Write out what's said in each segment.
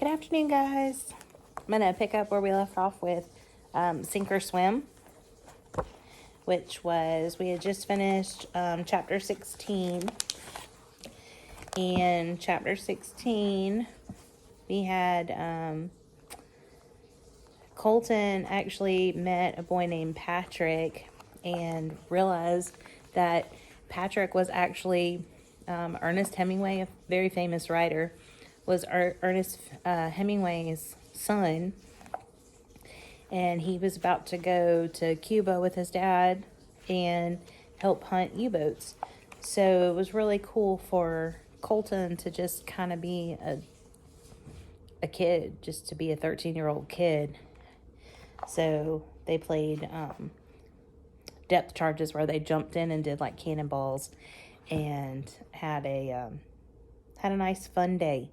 Good afternoon, guys. I'm going to pick up where we left off with Sink or Swim, which was, we had just finished chapter 16. In chapter 16, we had Colton actually met a boy named Patrick and realized that Patrick was actually Ernest Hemingway, a very famous writer, was Ernest Hemingway's son, and he was about to go to Cuba with his dad and help hunt U-boats. So it was really cool for Colton to just kind of be a kid, just to be a 13-year-old kid. So they played depth charges where they jumped in and did like cannonballs and had a nice fun day.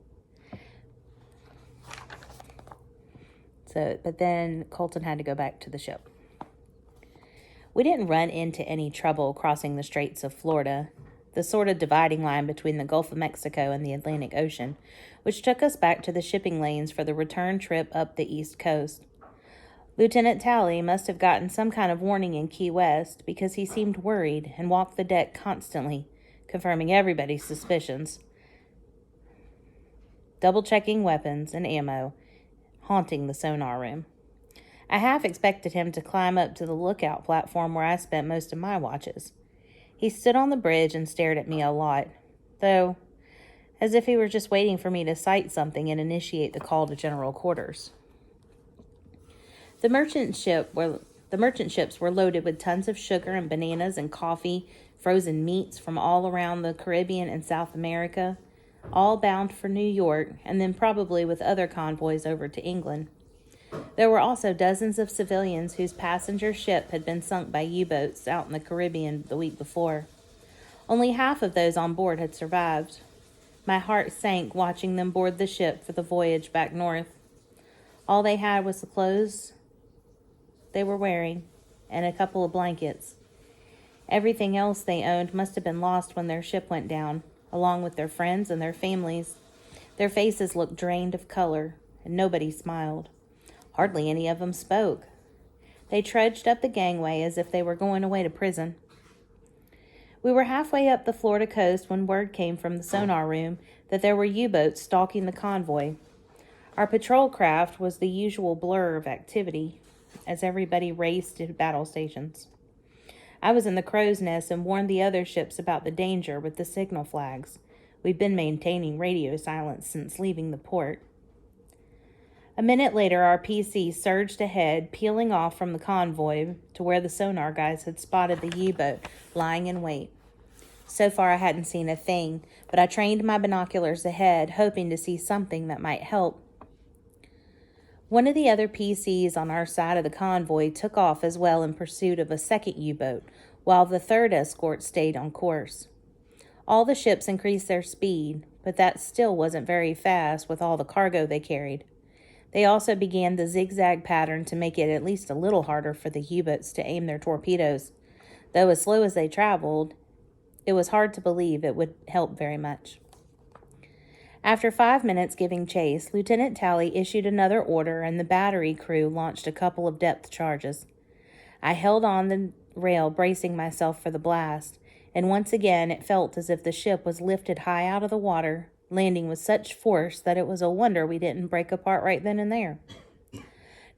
But then Colton had to go back to the ship. We didn't run into any trouble crossing the Straits of Florida, the sort of dividing line between the Gulf of Mexico and the Atlantic Ocean, which took us back to the shipping lanes for the return trip up the East Coast. Lieutenant Talley must have gotten some kind of warning in Key West because he seemed worried and walked the deck constantly, confirming everybody's suspicions, double-checking weapons and ammo, haunting the sonar room. I half expected him to climb up to the lookout platform where I spent most of my watches. He stood on the bridge and stared at me a lot, though, as if he were just waiting for me to sight something and initiate the call to general quarters. The merchant ships were loaded with tons of sugar and bananas and coffee, frozen meats from all around the Caribbean and South America, all bound for New York, and then probably with other convoys over to England. There were also dozens of civilians whose passenger ship had been sunk by U-boats out in the Caribbean the week before. Only half of those on board had survived. My heart sank watching them board the ship for the voyage back north. All they had was the clothes they were wearing and a couple of blankets. Everything else they owned must have been lost when their ship went down, along with their friends and their families. Their faces looked drained of color, and nobody smiled. Hardly any of them spoke. They trudged up the gangway as if they were going away to prison. We were halfway up the Florida coast when word came from the sonar room that there were U-boats stalking the convoy. Our patrol craft was the usual blur of activity as everybody raced to battle stations. I was in the crow's nest and warned the other ships about the danger with the signal flags. We'd been maintaining radio silence since leaving the port. A minute later, our PC surged ahead, peeling off from the convoy to where the sonar guys had spotted the U-boat lying in wait. So far, I hadn't seen a thing, but I trained my binoculars ahead, hoping to see something that might help. One of the other PCs on our side of the convoy took off as well in pursuit of a second U-boat, while the third escort stayed on course. All the ships increased their speed, but that still wasn't very fast with all the cargo they carried. They also began the zigzag pattern to make it at least a little harder for the U-boats to aim their torpedoes. Though as slow as they traveled, it was hard to believe it would help very much. After 5 minutes giving chase, Lieutenant Talley issued another order and the battery crew launched a couple of depth charges. I held on the rail, bracing myself for the blast, and once again it felt as if the ship was lifted high out of the water, landing with such force that it was a wonder we didn't break apart right then and there.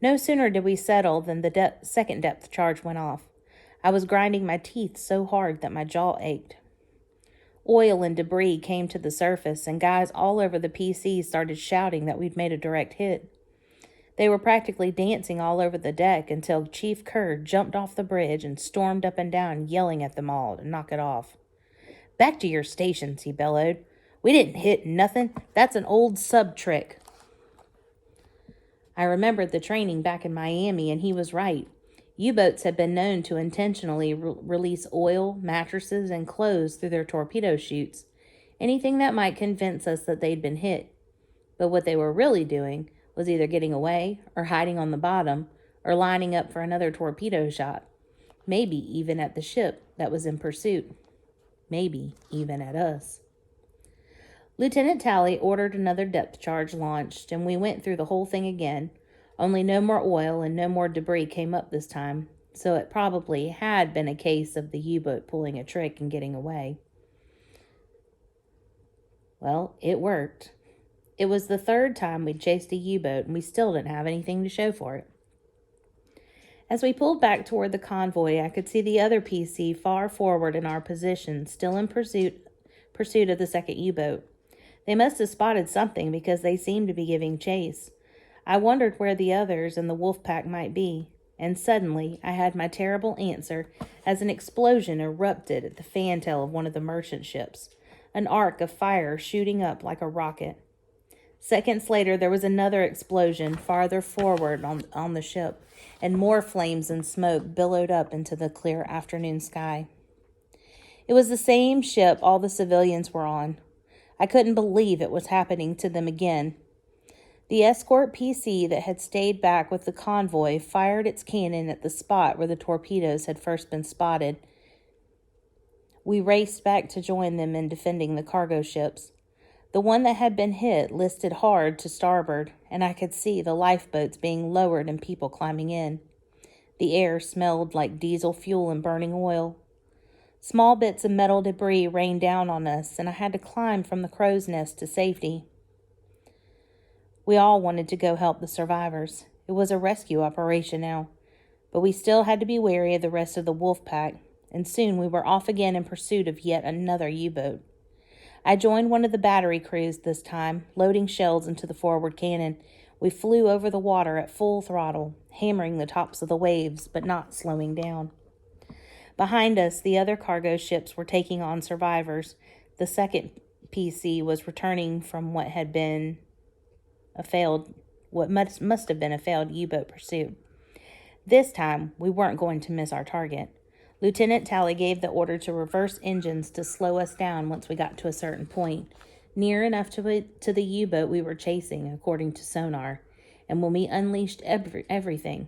No sooner did we settle than the second depth charge went off. I was grinding my teeth so hard that my jaw ached. Oil and debris came to the surface, and guys all over the PC started shouting that we'd made a direct hit. They were practically dancing all over the deck until Chief Kerr jumped off the bridge and stormed up and down, yelling at them all to knock it off. "Back to your stations," he bellowed. "We didn't hit nothing. That's an old sub trick." I remembered the training back in Miami, and he was right. U-boats had been known to intentionally release oil, mattresses, and clothes through their torpedo chutes, anything that might convince us that they'd been hit. But what they were really doing was either getting away, or hiding on the bottom, or lining up for another torpedo shot. Maybe even at the ship that was in pursuit. Maybe even at us. Lieutenant Talley ordered another depth charge launched, and we went through the whole thing again, only no more oil and no more debris came up this time, so it probably had been a case of the U-boat pulling a trick and getting away. Well, it worked. It was the third time we'd chased a U-boat, and we still didn't have anything to show for it. As we pulled back toward the convoy, I could see the other PC far forward in our position, still in pursuit of the second U-boat. They must have spotted something because they seemed to be giving chase. I wondered where the others and the wolf pack might be, and suddenly I had my terrible answer as an explosion erupted at the fantail of one of the merchant ships, an arc of fire shooting up like a rocket. Seconds later, there was another explosion farther forward on the ship, and more flames and smoke billowed up into the clear afternoon sky. It was the same ship all the civilians were on. I couldn't believe it was happening to them again. The escort PC that had stayed back with the convoy fired its cannon at the spot where the torpedoes had first been spotted. We raced back to join them in defending the cargo ships. The one that had been hit listed hard to starboard, and I could see the lifeboats being lowered and people climbing in. The air smelled like diesel fuel and burning oil. Small bits of metal debris rained down on us, and I had to climb from the crow's nest to safety. We all wanted to go help the survivors. It was a rescue operation now, but we still had to be wary of the rest of the wolf pack, and soon we were off again in pursuit of yet another U-boat. I joined one of the battery crews this time, loading shells into the forward cannon. We flew over the water at full throttle, hammering the tops of the waves, but not slowing down. Behind us, the other cargo ships were taking on survivors. The second PC was returning from what must have been a failed U-boat pursuit. This time, we weren't going to miss our target. Lieutenant Talley gave the order to reverse engines to slow us down once we got to a certain point, near enough to the U-boat we were chasing, according to sonar, and when we unleashed everything.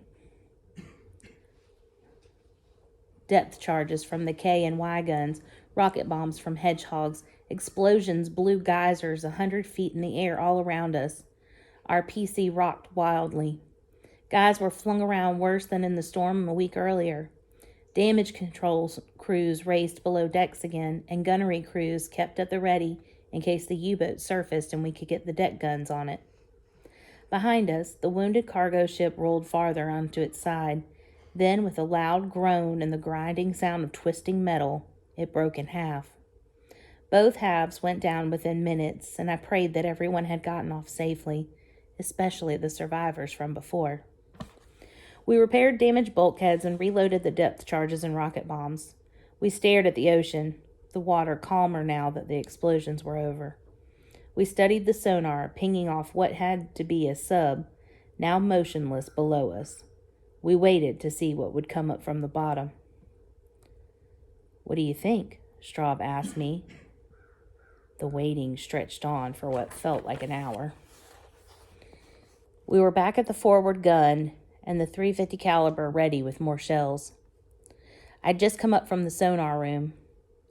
Depth charges from the K and Y guns, rocket bombs from hedgehogs, explosions blew geysers 100 feet in the air all around us. Our PC rocked wildly. Guys were flung around worse than in the storm a week earlier. Damage control crews raced below decks again, and gunnery crews kept at the ready in case the U-boat surfaced and we could get the deck guns on it. Behind us, the wounded cargo ship rolled farther onto its side. Then, with a loud groan and the grinding sound of twisting metal, it broke in half. Both halves went down within minutes, and I prayed that everyone had gotten off safely, especially the survivors from before. We repaired damaged bulkheads and reloaded the depth charges and rocket bombs. We stared at the ocean, the water calmer now that the explosions were over. We studied the sonar, pinging off what had to be a sub, now motionless below us. We waited to see what would come up from the bottom. "What do you think?" Straub asked me. The waiting stretched on for what felt like an hour. We were back at the forward gun and the .350 caliber ready with more shells. I'd just come up from the sonar room.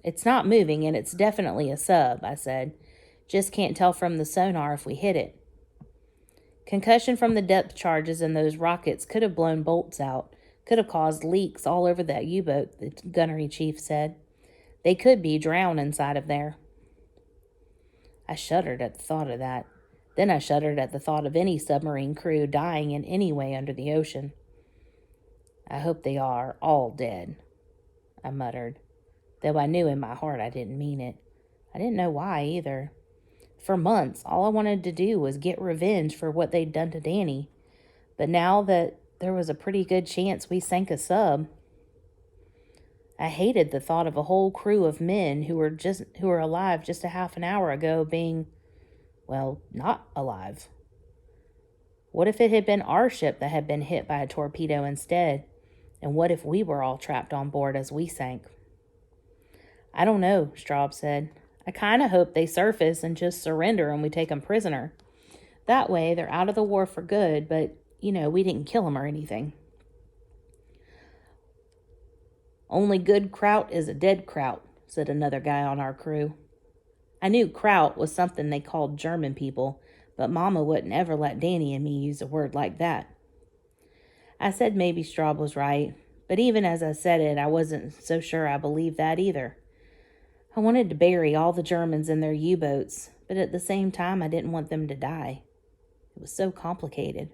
"It's not moving, and it's definitely a sub," I said. "Just can't tell from the sonar if we hit it." Concussion from the depth charges and those rockets could have blown bolts out, could have caused leaks all over that U-boat, the gunnery chief said. They could be drowned inside of there. I shuddered at the thought of that. Then I shuddered at the thought of any submarine crew dying in any way under the ocean. "I hope they are all dead," I muttered, though I knew in my heart I didn't mean it. I didn't know why either. For months, all I wanted to do was get revenge for what they'd done to Danny. But now that there was a pretty good chance we sank a sub, I hated the thought of a whole crew of men who were alive just a half an hour ago being, well, not alive. What if it had been our ship that had been hit by a torpedo instead? And what if we were all trapped on board as we sank? "I don't know," Straub said. "I kind of hope they surface and just surrender and we take them prisoner. That way they're out of the war for good, but, we didn't kill them or anything." "Only good kraut is a dead kraut," said another guy on our crew. I knew kraut was something they called German people, but Mama wouldn't ever let Danny and me use a word like that. I said maybe Straub was right, but even as I said it, I wasn't so sure I believed that either. I wanted to bury all the Germans in their U-boats, but at the same time I didn't want them to die. It was so complicated.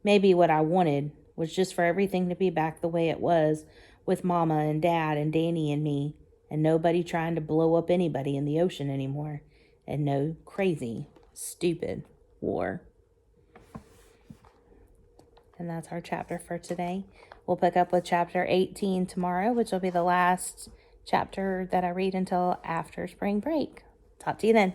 Maybe what I wanted was just for everything to be back the way it was, with Mama and Dad and Danny and me, and nobody trying to blow up anybody in the ocean anymore, and no crazy, stupid war. And that's our chapter for today. We'll pick up with chapter 18 tomorrow, which will be the last chapter that I read until after spring break. Talk to you then.